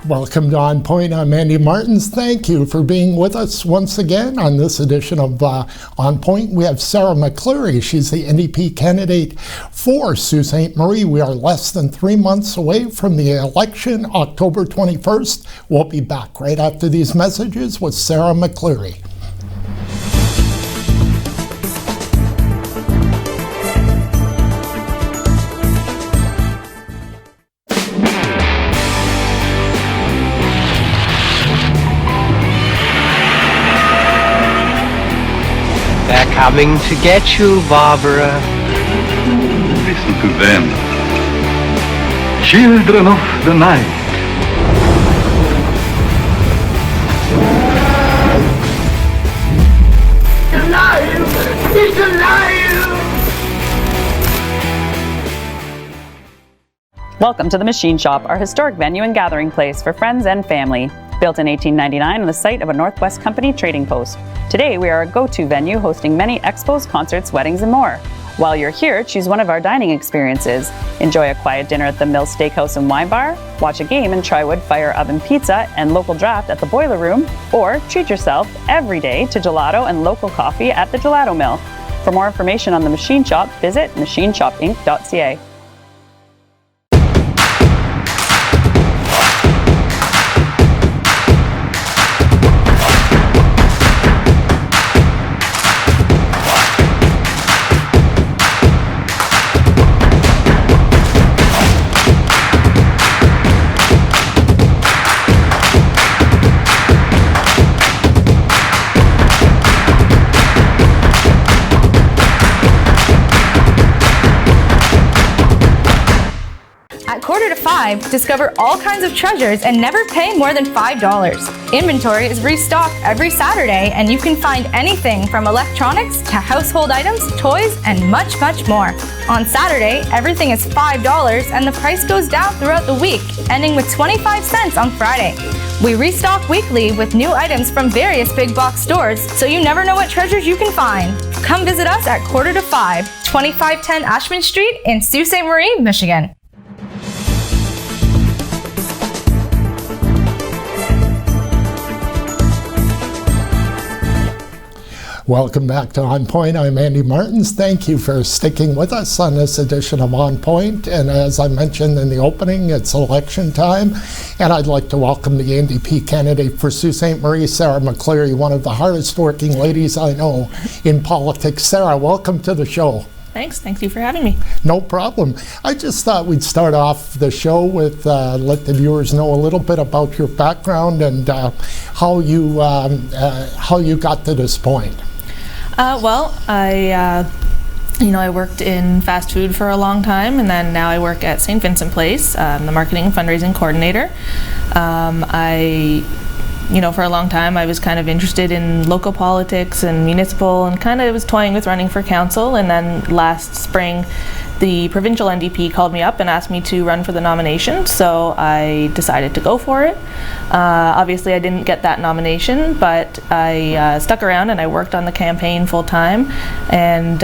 Welcome to On Point. I'm Andy Martins. Thank you for being with us once again on this edition of On Point. We have Sara McCleary. She's the NDP candidate for Sault Ste. Marie. We are less than 3 months away from the election, October 21st. We'll be back right after these messages with Sara McCleary. Coming to get you, Barbara. Listen to them. Children of the night. Alive! It's alive! Welcome to the Machine Shop, our historic venue and gathering place for friends and family. Built in 1899 on the site of a Northwest Company trading post. Today we are a go-to venue hosting many expos, concerts, weddings, and more. While you're here, choose one of our dining experiences. Enjoy a quiet dinner at the Mill Steakhouse and Wine Bar, watch a game and try wood fire oven pizza and local draft at the Boiler Room, or treat yourself every day to gelato and local coffee at the Gelato Mill. For more information on the Machine Shop, visit machineshopinc.ca. At 4:45, discover all kinds of treasures and never pay more than $5. Inventory is restocked every Saturday, and you can find anything from electronics to household items, toys, and much, much more. On Saturday, everything is $5 and the price goes down throughout the week, ending with 25 cents on Friday. We restock weekly with new items from various big box stores, so you never know what treasures you can find. Come visit us at 4:45, 2510 Ashman Street in Sault Ste. Marie, Michigan. Welcome back to On Point. I'm Andy Martins. Thank you for sticking with us on this edition of On Point. And as I mentioned in the opening, it's election time. And I'd like to welcome the NDP candidate for Sault Ste. Marie, Sara McCleary, one of the hardest working ladies I know in politics. Sara, welcome to the show. Thanks. Thank you for having me. No problem. I just thought we'd start off the show with let the viewers know a little bit about your background and how you got to this point. I worked in fast food for a long time, and then now I work at St. Vincent Place. I'm the marketing and fundraising coordinator. For a long time I was kind of interested in local politics and municipal, and kind of was toying with running for council, and then last spring the provincial NDP called me up and asked me to run for the nomination, so I decided to go for it. Obviously I didn't get that nomination, but I stuck around and I worked on the campaign full time, and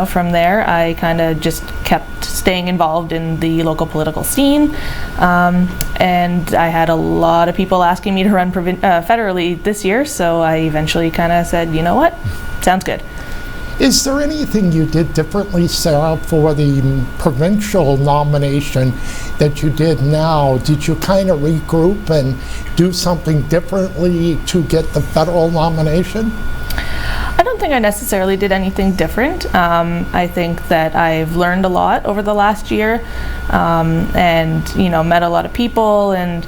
from there I kind of just kept staying involved in the local political scene, and I had a lot of people asking me to run federally this year, so I eventually kind of said, you know what, sounds good. Is there anything you did differently, Sara, for the provincial nomination that you did now? Did you kind of regroup and do something differently to get the federal nomination? I don't think I necessarily did anything different. I think that I've learned a lot over the last year, and met a lot of people, and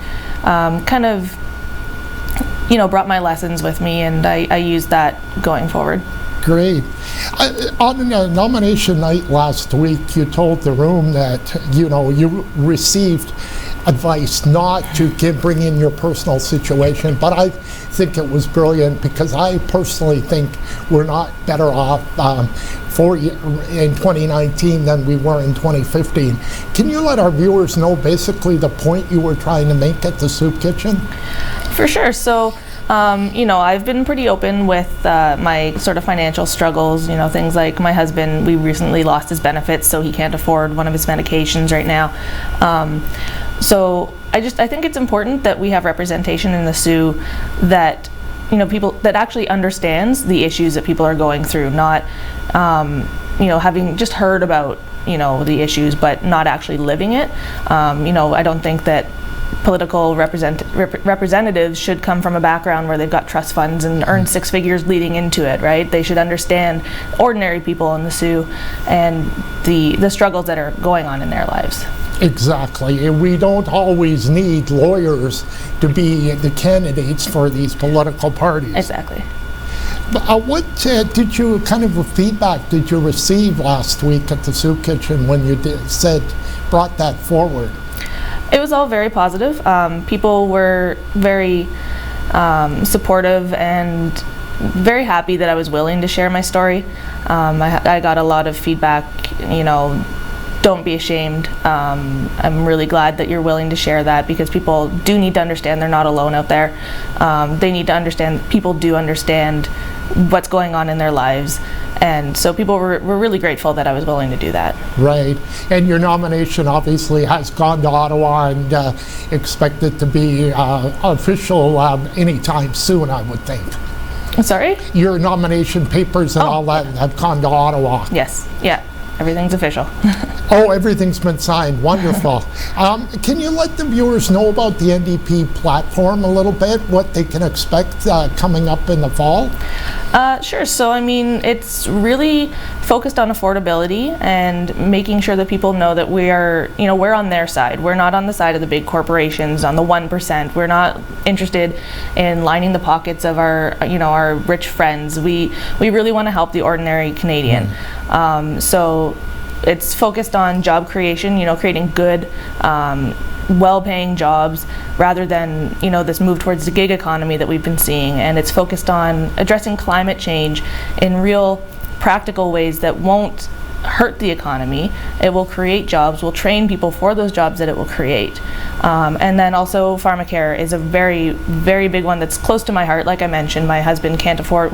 brought my lessons with me, and I use that going forward. Great. On nomination night last week, you told the room that you received advice not to bring in your personal situation, but I think it was brilliant, because I personally think we're not better off in 2019 than we were in 2015. Can you let our viewers know basically the point you were trying to make at the Soup Kitchen? For sure. So I've been pretty open with my sort of financial struggles, things like my husband, we recently lost his benefits, so he can't afford one of his medications right now. So I think it's important that we have representation in the Sioux that, people that actually understands the issues that people are going through, not, having just heard about, the issues, but not actually living it. I don't think that political representatives should come from a background where they've got trust funds and earned 6 figures leading into it, right? They should understand ordinary people in the Sioux and the struggles that are going on in their lives. Exactly. We don't always need lawyers to be the candidates for these political parties. Exactly. What kind of feedback did you receive last week at the Sioux Kitchen when you brought that forward? It was all very positive. People were very supportive and very happy that I was willing to share my story. I got a lot of feedback, don't be ashamed. I'm really glad that you're willing to share that, because people do need to understand they're not alone out there. They need to understand, people do understand what's going on in their lives. And so people were really grateful that I was willing to do that. Right. And your nomination obviously has gone to Ottawa and expected to be official anytime soon, I would think. Sorry? Your nomination papers and all that have gone to Ottawa. Yes. Yeah. Everything's official. Oh, everything's been signed. Wonderful. Can you let the viewers know about the NDP platform a little bit, what they can expect coming up in the fall? Sure. So, it's really focused on affordability and making sure that people know that we're on their side. We're not on the side of the big corporations, on the 1%. We're not interested in lining the pockets of our rich friends. We really want to help the ordinary Canadian. So it's focused on job creation, creating good, well-paying jobs, rather than this move towards the gig economy that we've been seeing. And it's focused on addressing climate change in real practical ways that won't hurt the economy. It will create jobs, will train people for those jobs that it will create. And then also pharmacare is a very, very big one that's close to my heart. Like I mentioned, we can't afford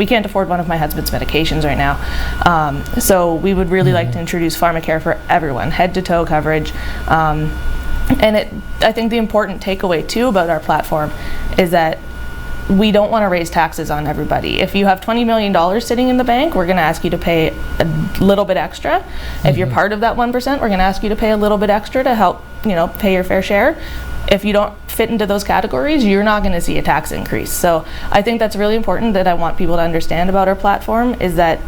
one of my husband's medications right now. So we would really like to introduce pharmacare for everyone, head to toe coverage. And I think the important takeaway too about our platform is that we don't want to raise taxes on everybody. If you have $20 million sitting in the bank, we're going to ask you to pay a little bit extra. If you're part of that 1%, we're going to ask you to pay a little bit extra to help, pay your fair share. If you don't fit into those categories, you're not going to see a tax increase. So I think that's really important that I want people to understand about our platform, is that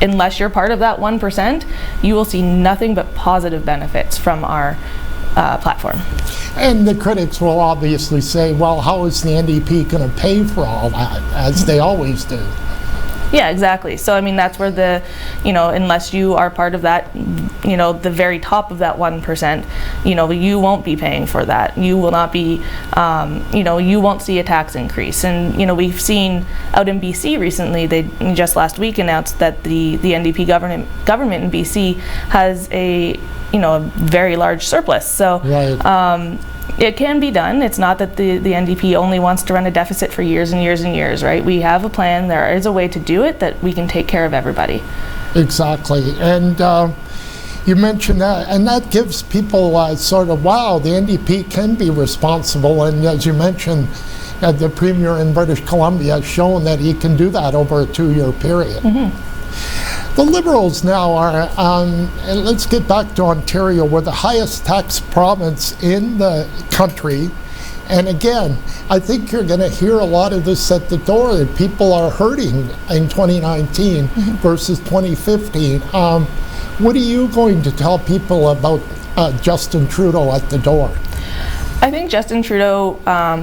unless you're part of that 1%, you will see nothing but positive benefits from our platform. And the critics will obviously say, well, how is the NDP going to pay for all that, as they always do? Yeah, exactly. So that's where unless you are part of that, the very top of that 1%, you won't be paying for that. You will not be, you won't see a tax increase. And, we've seen out in BC recently, they just last week announced that the NDP government in BC has a very large surplus. So right. It can be done. It's not that the NDP only wants to run a deficit for years and years and years, right? We have a plan. There is a way to do it that we can take care of everybody. Exactly. And you mentioned that, and that gives people sort of, wow, the NDP can be responsible. And as you mentioned, the Premier in British Columbia has shown that he can do that over a 2-year period. The Liberals now are, and let's get back to Ontario, we're the highest tax province in the country. And again, I think you're going to hear a lot of this at the door, that people are hurting in 2019 versus 2015. What are you going to tell people about Justin Trudeau at the door? I think Justin Trudeau,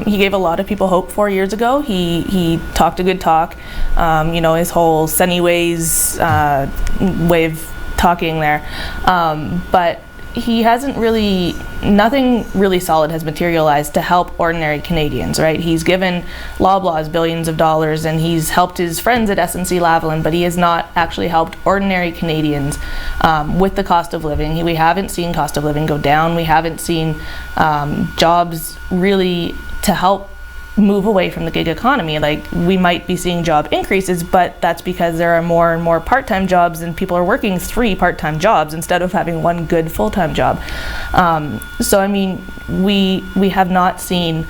he gave a lot of people hope 4 years ago. He talked a good talk, his whole sunny ways way of talking there. But he hasn't really, nothing really solid has materialized to help ordinary Canadians, right? He's given Loblaws billions of dollars, and he's helped his friends at SNC-Lavalin, but he has not actually helped ordinary Canadians with the cost of living. We haven't seen cost of living go down. We haven't seen jobs really to help move away from the gig economy. Like, we might be seeing job increases, but that's because there are more and more part-time jobs, and people are working 3 part-time jobs instead of having 1 good full-time job. So I mean, we have not seen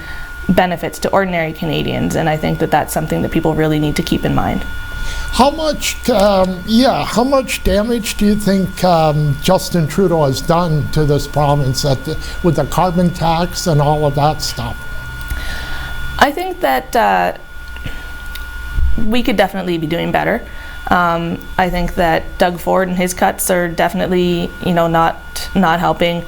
benefits to ordinary Canadians, and I think that that's something that people really need to keep in mind. How much damage do you think Justin Trudeau has done to this province with the carbon tax and all of that stuff? I think that we could definitely be doing better. I think that Doug Ford and his cuts are definitely, not helping.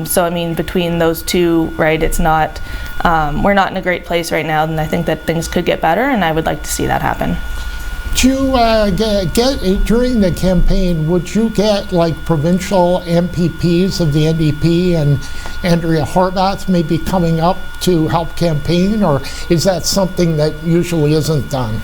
So I mean, between those two, right, it's not, we're not in a great place right now, and I think that things could get better, and I would like to see that happen. Do you get during the campaign, would you get like provincial MPPs of the NDP and Andrea Horvath maybe coming up to help campaign, or is that something that usually isn't done?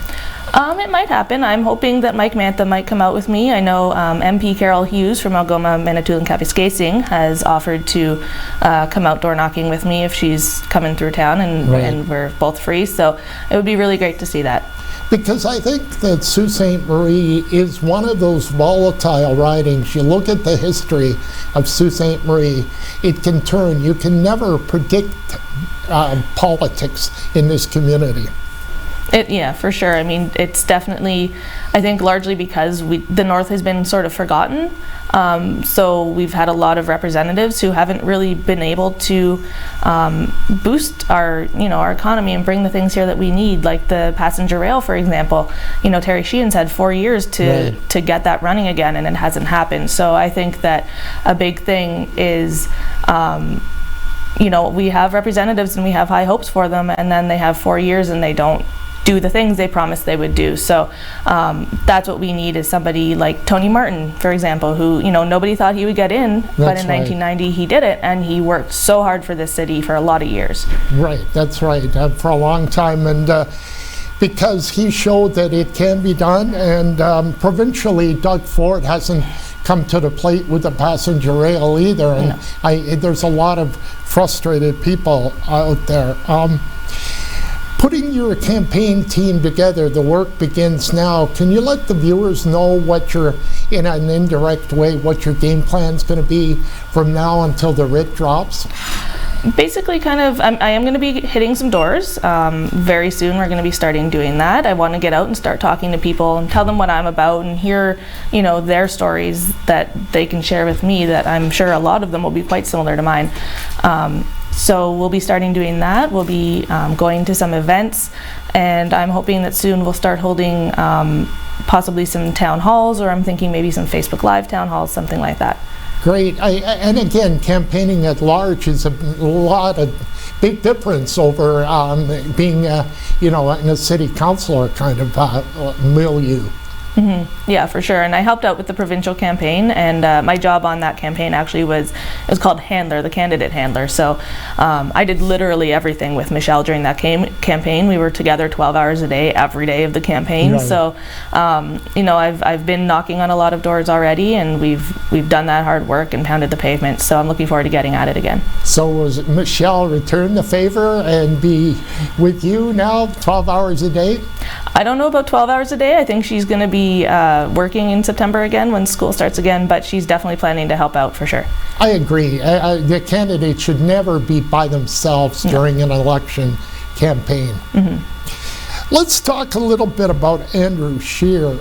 It might happen. I'm hoping that Mike Mantha might come out with me. I know MP Carol Hughes from Algoma, Manitoulin, Kapuskasing has offered to come out door knocking with me if she's coming through town, and we're both free. So it would be really great to see that. Because I think that Sault Ste. Marie is one of those volatile ridings. You look at the history of Sault Ste. Marie, it can turn. You can never predict politics in this community. Yeah, for sure. I mean, it's definitely, I think, largely because the North has been sort of forgotten. So we've had a lot of representatives who haven't really been able to boost our economy and bring the things here that we need, like the passenger rail, for example. Terry Sheehan's had 4 years to get that running again, and it hasn't happened. So I think that a big thing is, we have representatives and we have high hopes for them, and then they have 4 years and they don't do the things they promised they would do. So that's what we need, is somebody like Tony Martin, for example, who nobody thought he would get in, but in 1990 he did it, and he worked so hard for this city for a lot of years. Right, that's right, for a long time, and because he showed that it can be done, and provincially Doug Ford hasn't come to the plate with the passenger rail either, and there's a lot of frustrated people out there. Putting your campaign team together, the work begins now. Can you let the viewers know in an indirect way, what your game plan is going to be from now until the writ drops? Basically, I am going to be hitting some doors. Very soon we're going to be starting doing that. I want to get out and start talking to people and tell them what I'm about, and hear, their stories that they can share with me, that I'm sure a lot of them will be quite similar to mine. So we'll be starting doing that. We'll be going to some events, and I'm hoping that soon we'll start holding possibly some town halls, or I'm thinking maybe some Facebook Live town halls, something like that. Great. And again, campaigning at large is a lot of big difference over being, in a city councilor kind of milieu. Mm-hmm. Yeah, for sure. And I helped out with the provincial campaign, and my job on that campaign actually was called handler, the candidate handler. So I did literally everything with Michelle during that campaign. We were together 12 hours a day, every day of the campaign. Right. So I've been knocking on a lot of doors already, and we've done that hard work and pounded the pavement. So I'm looking forward to getting at it again. So was Michelle return the favor and be with you now 12 hours a day? I don't know about 12 hours a day. I think she's going to be working in September again when school starts again, but she's definitely planning to help out for sure. I agree. The candidates should never be by themselves during an election campaign. Mm-hmm. Let's talk a little bit about Andrew Scheer,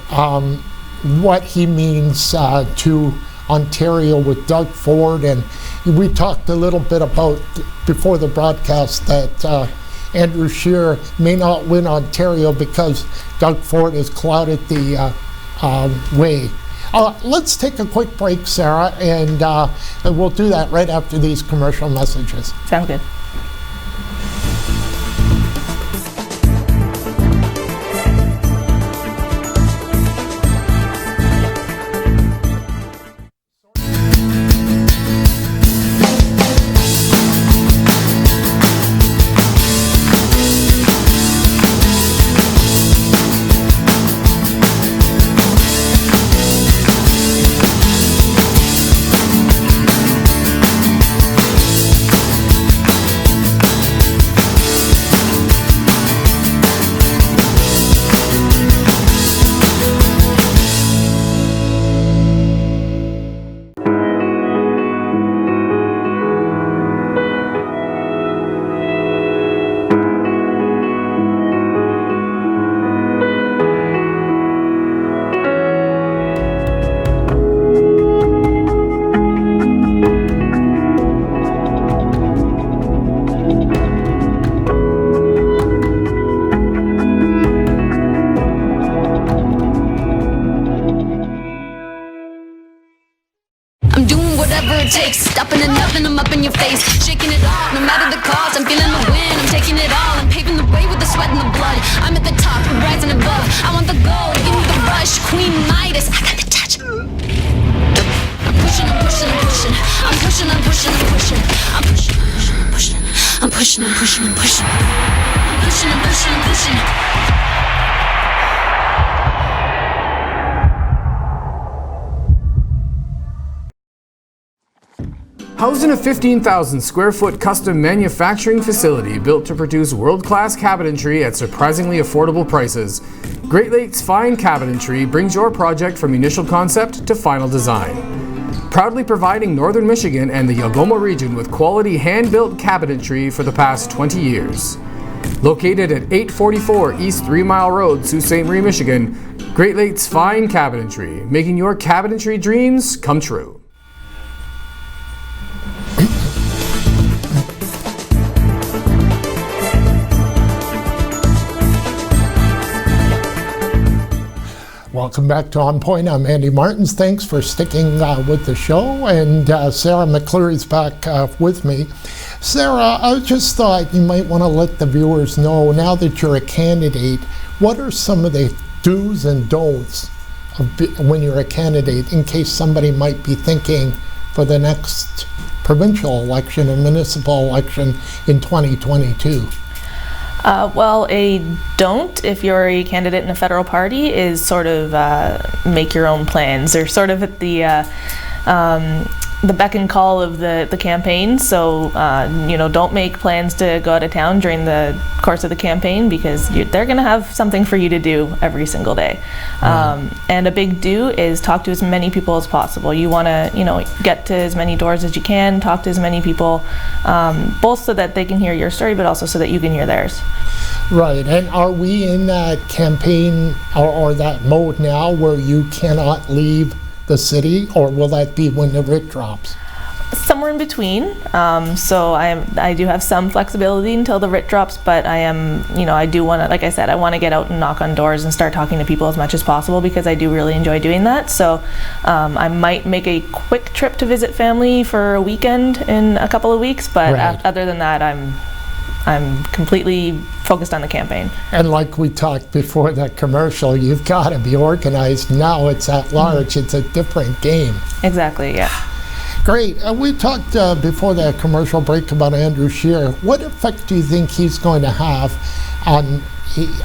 what he means to Ontario with Doug Ford, and we talked a little bit about before the broadcast that Andrew Scheer may not win Ontario because Doug Ford has clouded the way. Let's take a quick break, Sarah, and we'll do that right after these commercial messages. Sounds good. I'm doing whatever it takes, stopping at nothing, I'm up in your face, shaking it off, no matter the cost. I'm feeling the wind, I'm taking it all, I'm paving the way with the sweat and the blood. I'm at the top, rising above, I want the gold, give me the rush, Queen Midas, I got the touch. I'm pushing, I'm pushing, I'm pushing, I'm pushing, I'm pushing, I'm pushing, I'm pushing, I'm pushing, I'm pushing, I'm pushing, I'm pushing, I'm pushing, I'm pushing, I'm pushing. Housed in a 15,000 square foot custom manufacturing facility built to produce world-class cabinetry at surprisingly affordable prices, Great Lakes Fine Cabinetry brings your project from initial concept to final design. Proudly providing Northern Michigan and the Algoma region with quality hand-built cabinetry for the past 20 years. Located at 844 East 3 Mile Road, Sault Ste. Marie, Michigan, Great Lakes Fine Cabinetry, making your cabinetry dreams come true. Welcome back to On Point. I'm Andy Martins. Thanks for sticking with the show. And Sara McCleary's back with me. Sara, I just thought you might want to let the viewers know, now that you're a candidate, what are some of the do's and don'ts when you're a candidate, in case somebody might be thinking for the next provincial election or municipal election in 2022? Well, a don't, if you're a candidate in a federal party, is sort of make your own plans. They're sort of at the beck and call of the campaign. So, don't make plans to go out of town during the course of the campaign, because they're going to have something for you to do every single day. And a big do is talk to as many people as possible. You want to, get to as many doors as you can, talk to as many people, both so that they can hear your story, but also so that you can hear theirs. Right, and are we in that campaign or that mode now where you cannot leave the city, or will that be when the writ drops? Somewhere in between. So I do have some flexibility until the writ drops, but I am, I do want to, like I said, I want to get out and knock on doors and start talking to people as much as possible, because I do really enjoy doing that. So I might make a quick trip to visit family for a weekend in a couple of weeks, but other than that, I'm completely focused on the campaign. And like we talked before that commercial, you've got to be organized. Now it's at large. It's a different game. Exactly, yeah. Great. We talked before that commercial break about Andrew Scheer. What effect do you think he's going to have on...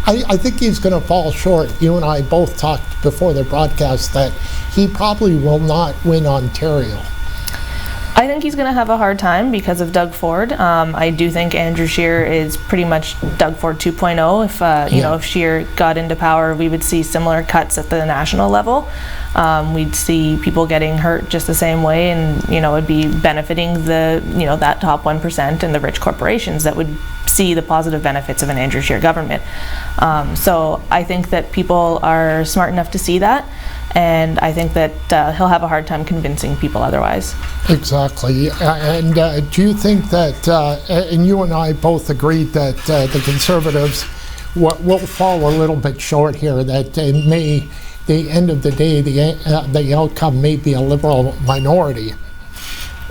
I think he's going to fall short. You and I both talked before the broadcast that he probably will not win Ontario. I think he's going to have a hard time because of Doug Ford. I do think Andrew Scheer is pretty much Doug Ford 2.0. If if Scheer got into power, we would see similar cuts at the national level. We'd see people getting hurt just the same way, and it'd be benefiting the that top 1% and the rich corporations that would see the positive benefits of an Andrew Scheer government. So I think that people are smart enough to see that. And I think that he'll have a hard time convincing people otherwise. Exactly. And do you think that, and you and I both agreed that the Conservatives will fall a little bit short here, that the end of the day, the outcome may be a Liberal minority?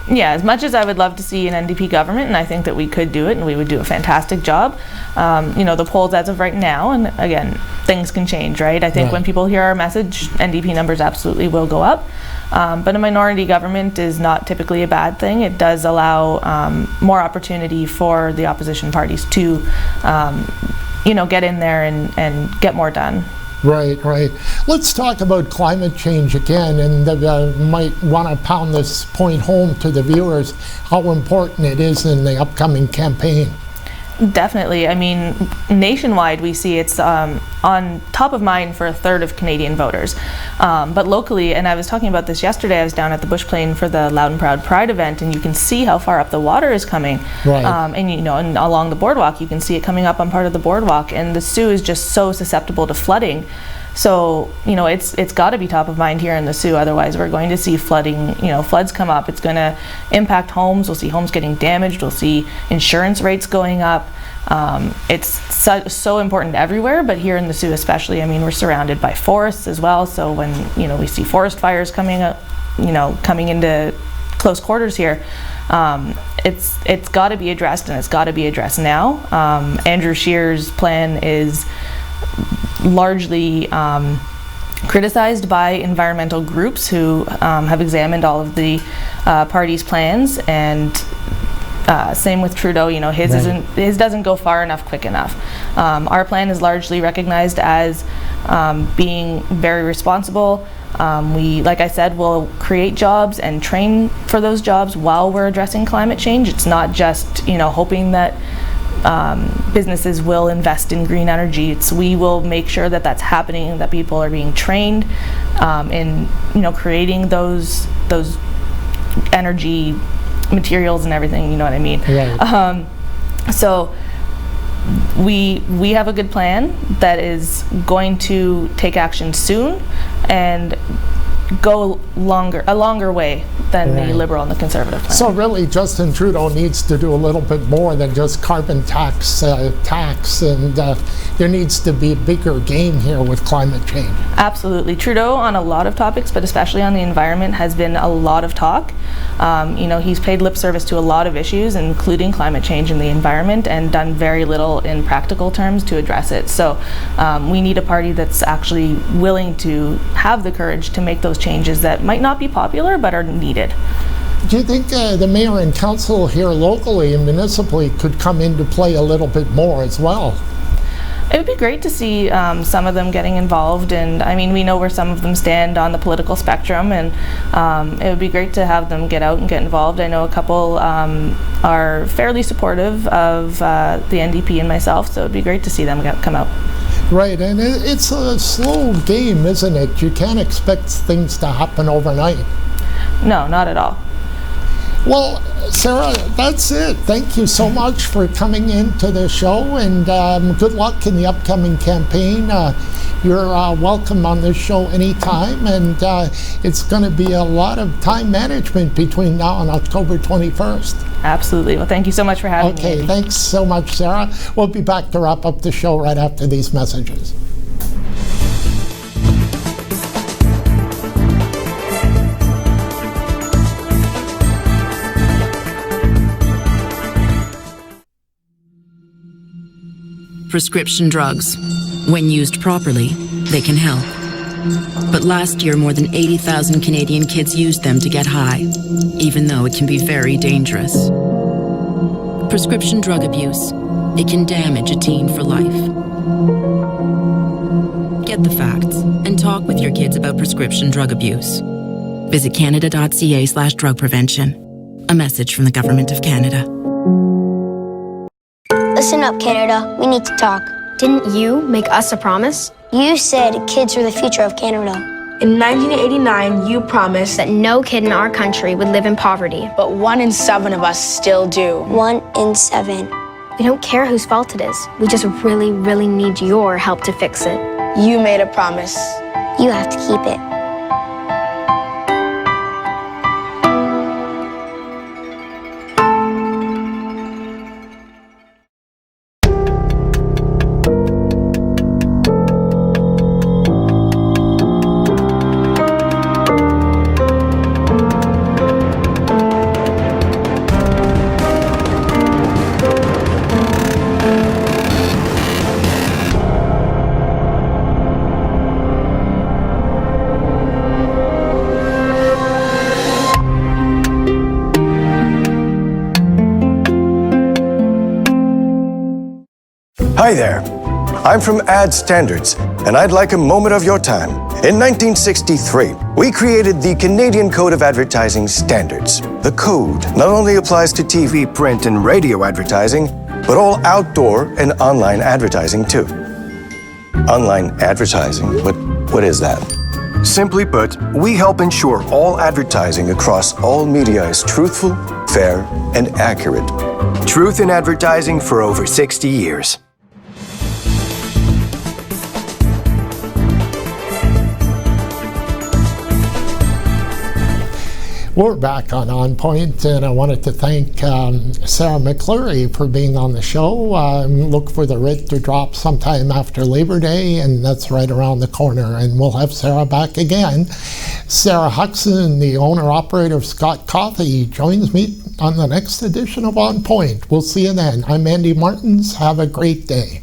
Yeah, as much as I would love to see an NDP government, and I think that we could do it and we would do a fantastic job, the polls as of right now, and again, things can change, right? I think when people hear our message, NDP numbers absolutely will go up. But a minority government is not typically a bad thing. It does allow more opportunity for the opposition parties to, get in there and get more done. Right. Let's talk about climate change again, and might want to pound this point home to the viewers, how important it is in the upcoming campaign. Definitely. I mean, nationwide we see it's on top of mind for a third of Canadian voters. But locally, and I was talking about this yesterday, I was down at the Bush Plain for the Loud and Proud Pride event, and you can see how far up the water is coming. Right. And along the boardwalk, you can see it coming up on part of the boardwalk, and the Soo is just so susceptible to flooding. So, it's got to be top of mind here in the Soo, otherwise we're going to see flooding, floods come up. It's going to impact homes. We'll see homes getting damaged. We'll see insurance rates going up. It's so important everywhere, but here in the Sioux especially, I mean, we're surrounded by forests as well. So when, you know, we see forest fires coming up, you know, coming into close quarters here, it's got to be addressed, and it's got to be addressed now. Andrew Scheer's plan is largely criticized by environmental groups who have examined all of the party's plans, and same with Trudeau. You know, his doesn't go far enough, quick enough. Our plan is largely recognized as being very responsible. We, like I said, will create jobs and train for those jobs while we're addressing climate change. It's not just, you know, hoping that businesses will invest in green energy. We will make sure that that's happening, that people are being trained in, you know, creating those energy materials and everything. You know what I mean? Right. So we have a good plan that is going to take action soon and go a longer way than the Liberal and the Conservative plan. So really, Justin Trudeau needs to do a little bit more than just carbon tax, and there needs to be a bigger game here with climate change. Absolutely. Trudeau, on a lot of topics, but especially on the environment, has been a lot of talk. You know, he's paid lip service to a lot of issues, including climate change and the environment, and done very little in practical terms to address it. So we need a party that's actually willing to have the courage to make those changes that might not be popular but are needed. Do you think the mayor and council here locally and municipally could come into play a little bit more as well? It would be great to see some of them getting involved, and I mean, we know where some of them stand on the political spectrum, and it would be great to have them get out and get involved. I know a couple are fairly supportive of the NDP and myself, so it would be great to see them come out. Right, and it's a slow game, isn't it? You can't expect things to happen overnight. No, not at all. Well, Sara, that's it. Thank you so much for coming into the show, and good luck in the upcoming campaign. You're welcome on this show anytime, and it's going to be a lot of time management between now and October 21st. Absolutely. Well, thank you so much for having me. Okay, thanks so much, Sara. We'll be back to wrap up the show right after these messages. Prescription drugs. When used properly, they can help. But last year, more than 80,000 Canadian kids used them to get high, even though it can be very dangerous. Prescription drug abuse. It can damage a teen for life. Get the facts and talk with your kids about prescription drug abuse. Visit canada.ca/drug prevention. A message from the Government of Canada. Listen up, Canada. We need to talk. Didn't you make us a promise? You said kids are the future of Canada. In 1989, you promised that no kid in our country would live in poverty. But 1 in 7 of us still do. 1 in 7. We don't care whose fault it is. We just really, really need your help to fix it. You made a promise. You have to keep it. Hi there. I'm from Ad Standards, and I'd like a moment of your time. In 1963, we created the Canadian Code of Advertising Standards. The code not only applies to TV, print, and radio advertising, but all outdoor and online advertising too. Online advertising, what is that? Simply put, we help ensure all advertising across all media is truthful, fair, and accurate. Truth in advertising for over 60 years. We're back on ONNPoint, and I wanted to thank Sara McCleary for being on the show. Look for the writ to drop sometime after Labor Day, and that's right around the corner, and we'll have Sara back again. Sarah Huxon, the owner-operator of Scott Coffee, joins me on the next edition of ONNPoint. We'll see you then. I'm Andy Martins. Have a great day.